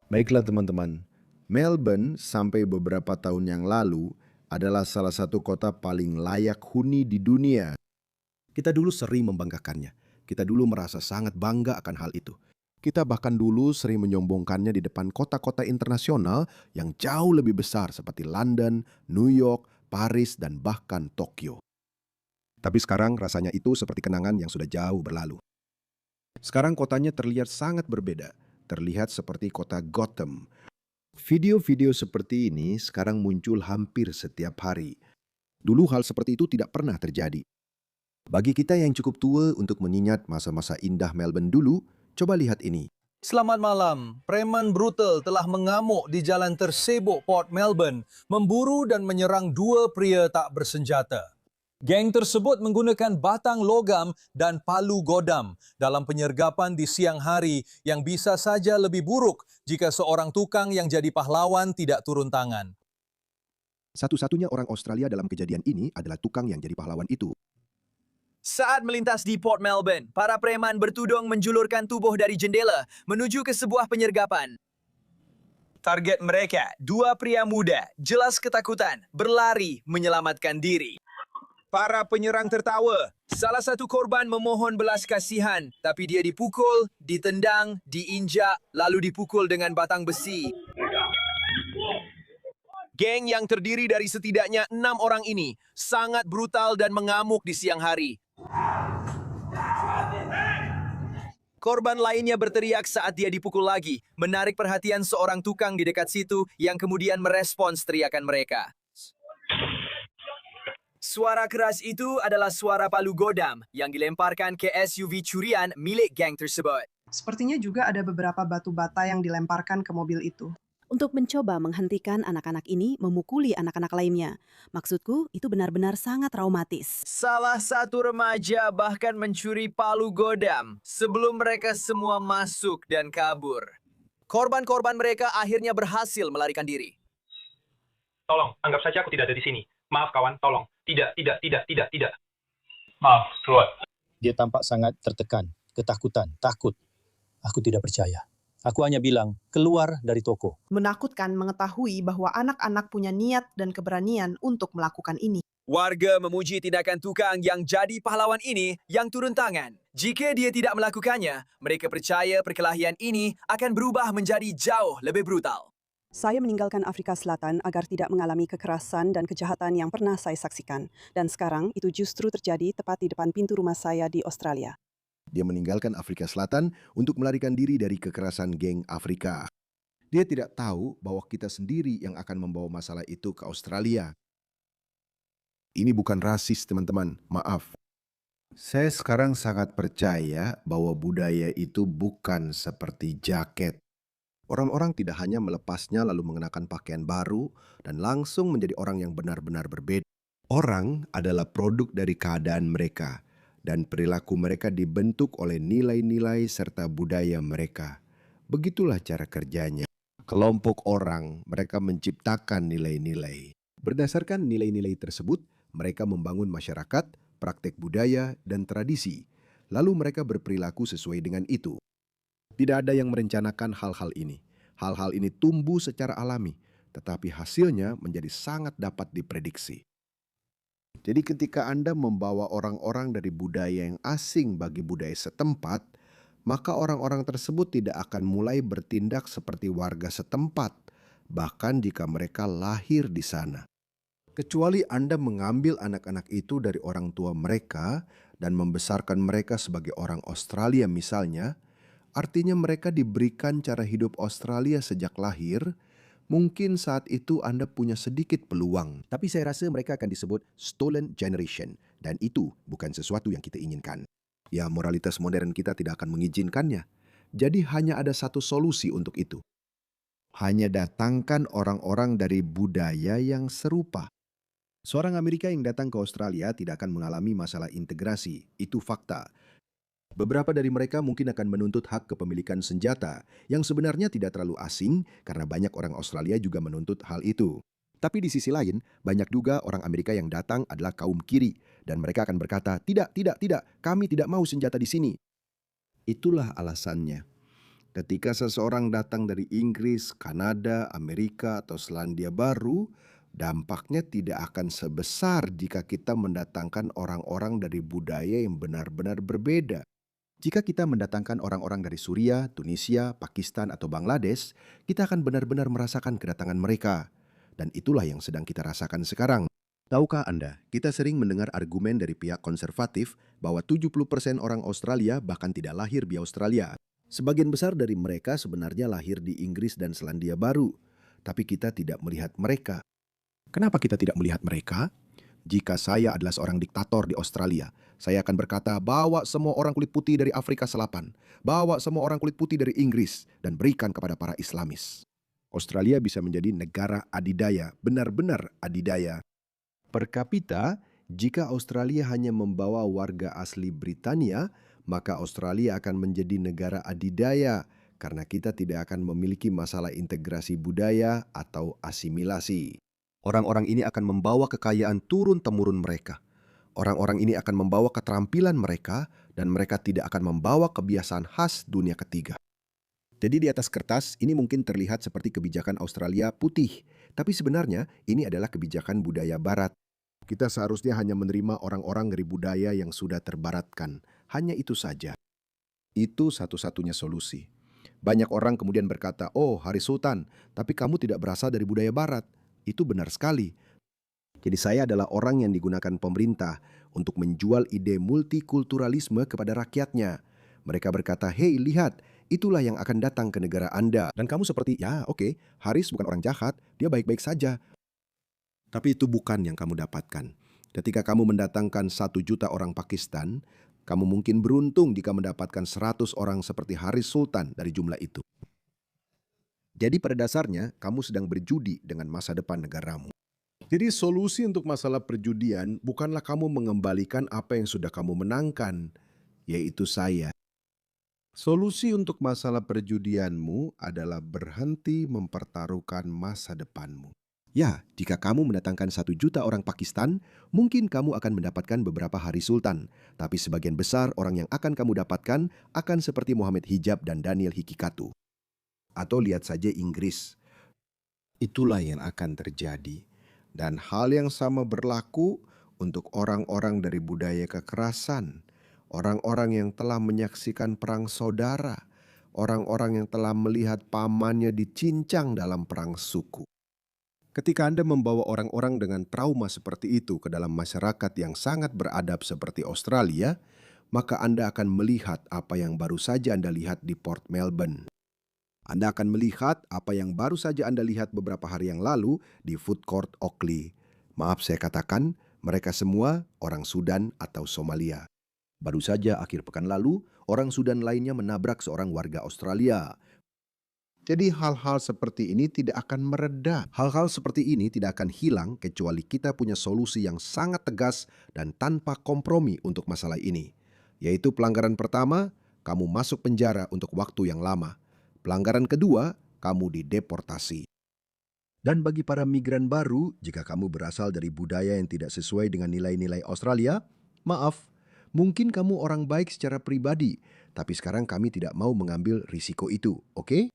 Baiklah teman-teman, Melbourne sampai beberapa tahun yang lalu adalah salah satu kota paling layak huni di dunia. Kita dulu sering membanggakannya. Kita dulu merasa sangat bangga akan hal itu. Kita bahkan dulu sering menyombongkannya di depan kota-kota internasional yang jauh lebih besar seperti London, New York, Paris, dan bahkan Tokyo. Tapi sekarang rasanya itu seperti kenangan yang sudah jauh berlalu. Sekarang kotanya terlihat sangat berbeda. Terlihat seperti kota Gotham. Video-video seperti ini sekarang muncul hampir setiap hari. Dulu hal seperti itu tidak pernah terjadi. Bagi kita yang cukup tua untuk mengingat masa-masa indah Melbourne dulu, coba lihat ini. Selamat malam. Preman brutal telah mengamuk di jalan tersibuk Port Melbourne, memburu dan menyerang dua pria tak bersenjata. Geng tersebut menggunakan batang logam dan palu godam dalam penyergapan di siang hari yang bisa saja lebih buruk jika seorang tukang yang jadi pahlawan tidak turun tangan. Satu-satunya orang Australia dalam kejadian ini adalah tukang yang jadi pahlawan itu. Saat melintas di Port Melbourne, para preman bertudung menjulurkan tubuh dari jendela menuju ke sebuah penyergapan. Target mereka, dua pria muda, jelas ketakutan, berlari menyelamatkan diri. Para penyerang tertawa. Salah satu korban memohon belas kasihan, tapi dia dipukul, ditendang, diinjak, lalu dipukul dengan batang besi. Geng yang terdiri dari setidaknya 6 orang ini sangat brutal dan mengamuk di siang hari. Korban lainnya berteriak saat dia dipukul lagi, menarik perhatian seorang tukang di dekat situ yang kemudian merespons teriakan mereka. Suara keras itu adalah suara palu godam yang dilemparkan ke SUV curian milik geng tersebut. Sepertinya juga ada beberapa batu bata yang dilemparkan ke mobil itu. Untuk mencoba menghentikan anak-anak ini memukuli anak-anak lainnya. Maksudku, itu benar-benar sangat traumatis. Salah satu remaja bahkan mencuri palu godam sebelum mereka semua masuk dan kabur. Korban-korban mereka akhirnya berhasil melarikan diri. Tolong, anggap saja aku tidak ada di sini. Maaf kawan, tolong. Tidak. Maaf, keluar. Dia tampak sangat tertekan, ketakutan, takut. Aku tidak percaya. Aku hanya bilang, keluar dari toko. Menakutkan mengetahui bahwa anak-anak punya niat dan keberanian untuk melakukan ini. Warga memuji tindakan tukang yang jadi pahlawan ini yang turun tangan. Jika dia tidak melakukannya, mereka percaya perkelahian ini akan berubah menjadi jauh lebih brutal. Saya meninggalkan Afrika Selatan agar tidak mengalami kekerasan dan kejahatan yang pernah saya saksikan. Dan sekarang itu justru terjadi tepat di depan pintu rumah saya di Australia. Dia meninggalkan Afrika Selatan untuk melarikan diri dari kekerasan geng Afrika. Dia tidak tahu bahwa kita sendiri yang akan membawa masalah itu ke Australia. Ini bukan rasis, teman-teman. Maaf. Saya sekarang sangat percaya bahwa budaya itu bukan seperti jaket. Orang-orang tidak hanya melepasnya lalu mengenakan pakaian baru dan langsung menjadi orang yang benar-benar berbeda. Orang adalah produk dari keadaan mereka, dan perilaku mereka dibentuk oleh nilai-nilai serta budaya mereka. Begitulah cara kerjanya. Kelompok orang, mereka menciptakan nilai-nilai. Berdasarkan nilai-nilai tersebut, mereka membangun masyarakat, praktek budaya, dan tradisi. Lalu mereka berperilaku sesuai dengan itu. Tidak ada yang merencanakan hal-hal ini. Hal-hal ini tumbuh secara alami, tetapi hasilnya menjadi sangat dapat diprediksi. Jadi ketika Anda membawa orang-orang dari budaya yang asing bagi budaya setempat, maka orang-orang tersebut tidak akan mulai bertindak seperti warga setempat, bahkan jika mereka lahir di sana. Kecuali Anda mengambil anak-anak itu dari orang tua mereka dan membesarkan mereka sebagai orang Australia misalnya, artinya mereka diberikan cara hidup Australia sejak lahir. Mungkin saat itu Anda punya sedikit peluang. Tapi saya rasa mereka akan disebut stolen generation, dan itu bukan sesuatu yang kita inginkan. Ya, moralitas modern kita tidak akan mengizinkannya. Jadi hanya ada satu solusi untuk itu. Hanya datangkan orang-orang dari budaya yang serupa. Seorang Amerika yang datang ke Australia tidak akan mengalami masalah integrasi, itu fakta. Beberapa dari mereka mungkin akan menuntut hak kepemilikan senjata, yang sebenarnya tidak terlalu asing karena banyak orang Australia juga menuntut hal itu. Tapi di sisi lain, banyak juga orang Amerika yang datang adalah kaum kiri, dan mereka akan berkata, tidak, kami tidak mau senjata di sini. Itulah alasannya. Ketika seseorang datang dari Inggris, Kanada, Amerika, atau Selandia Baru, dampaknya tidak akan sebesar jika kita mendatangkan orang-orang dari budaya yang benar-benar berbeda. Jika kita mendatangkan orang-orang dari Suriah, Tunisia, Pakistan, atau Bangladesh, kita akan benar-benar merasakan kedatangan mereka. Dan itulah yang sedang kita rasakan sekarang. Tahukah Anda, kita sering mendengar argumen dari pihak konservatif bahwa 70% orang Australia bahkan tidak lahir di Australia. Sebagian besar dari mereka sebenarnya lahir di Inggris dan Selandia Baru, tapi kita tidak melihat mereka. Kenapa kita tidak melihat mereka? Jika saya adalah seorang diktator di Australia, saya akan berkata, bawa semua orang kulit putih dari Afrika Selatan, bawa semua orang kulit putih dari Inggris, dan berikan kepada para Islamis. Australia bisa menjadi negara adidaya, benar-benar adidaya. Per kapita, jika Australia hanya membawa warga asli Britania, maka Australia akan menjadi negara adidaya karena kita tidak akan memiliki masalah integrasi budaya atau asimilasi. Orang-orang ini akan membawa kekayaan turun-temurun mereka. Orang-orang ini akan membawa keterampilan mereka dan mereka tidak akan membawa kebiasaan khas dunia ketiga. Jadi di atas kertas ini mungkin terlihat seperti kebijakan Australia putih, tapi sebenarnya ini adalah kebijakan budaya barat. Kita seharusnya hanya menerima orang-orang dari budaya yang sudah terbaratkan. Hanya itu saja. Itu satu-satunya solusi. Banyak orang kemudian berkata, "Oh, Haris Sultan, tapi kamu tidak berasal dari budaya barat." Itu benar sekali. Jadi saya adalah orang yang digunakan pemerintah untuk menjual ide multikulturalisme kepada rakyatnya. Mereka berkata, "Hei, lihat, itulah yang akan datang ke negara Anda." Dan kamu seperti, "Ya, oke, Haris bukan orang jahat, dia baik-baik saja." Tapi itu bukan yang kamu dapatkan. Ketika kamu mendatangkan 1 juta orang Pakistan, kamu mungkin beruntung jika mendapatkan 100 orang seperti Haris Sultan dari jumlah itu. Jadi pada dasarnya, kamu sedang berjudi dengan masa depan negaramu. Jadi solusi untuk masalah perjudian bukanlah kamu mengembalikan apa yang sudah kamu menangkan, yaitu saya. Solusi untuk masalah perjudianmu adalah berhenti mempertaruhkan masa depanmu. Ya, jika kamu mendatangkan 1 juta orang Pakistan, mungkin kamu akan mendapatkan beberapa Haris Sultan. Tapi sebagian besar orang yang akan kamu dapatkan akan seperti Muhammad Hijab dan Daniel Hikikatu. Atau lihat saja Inggris. Itulah yang akan terjadi. Dan hal yang sama berlaku untuk orang-orang dari budaya kekerasan, orang-orang yang telah menyaksikan perang saudara, orang-orang yang telah melihat pamannya dicincang dalam perang suku. Ketika Anda membawa orang-orang dengan trauma seperti itu ke dalam masyarakat yang sangat beradab seperti Australia, maka Anda akan melihat apa yang baru saja Anda lihat di Port Melbourne. Anda akan melihat apa yang baru saja Anda lihat beberapa hari yang lalu di Food Court Oakley. Maaf saya katakan, mereka semua orang Sudan atau Somalia. Baru saja akhir pekan lalu, orang Sudan lainnya menabrak seorang warga Australia. Jadi hal-hal seperti ini tidak akan mereda. Hal-hal seperti ini tidak akan hilang kecuali kita punya solusi yang sangat tegas dan tanpa kompromi untuk masalah ini. Yaitu pelanggaran pertama, kamu masuk penjara untuk waktu yang lama. Pelanggaran kedua, kamu dideportasi. Dan bagi para migran baru, jika kamu berasal dari budaya yang tidak sesuai dengan nilai-nilai Australia, maaf, mungkin kamu orang baik secara pribadi, tapi sekarang kami tidak mau mengambil risiko itu, oke?